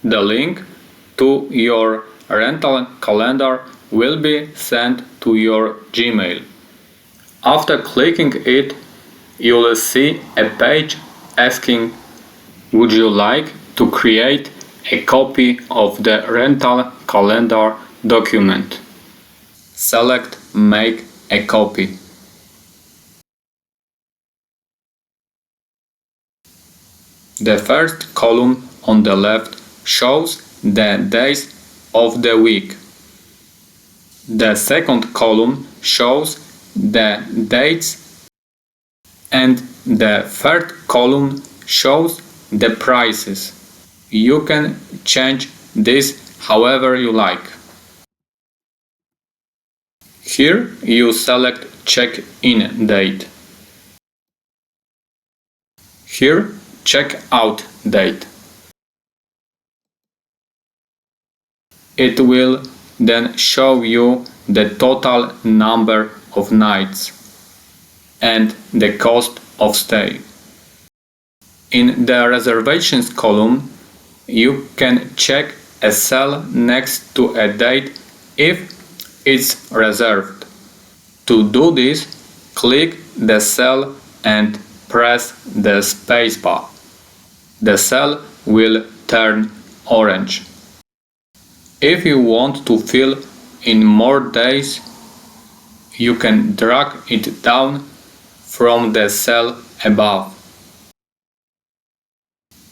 The link to your rental calendar will be sent to your Gmail. After clicking it, you will see a page asking, would you like to create a copy of the rental calendar document? Select Make a copy. The first column on the left shows the days of the week. The second column shows the dates, and the third column shows the prices. You can change this however you like. Here you select check-in date. Here check-out date. It will then show you the total number of nights and the cost of stay. In the reservations column, you can check a cell next to a date if it's reserved. To do this, click the cell and press the spacebar. The cell will turn orange. If you want to fill in more days, you can drag it down from the cell above.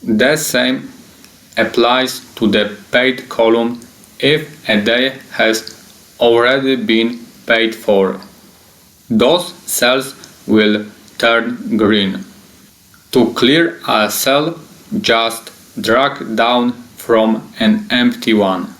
The same applies to the paid column if a day has already been paid for. Those cells will turn green. To clear a cell, just drag down from an empty one.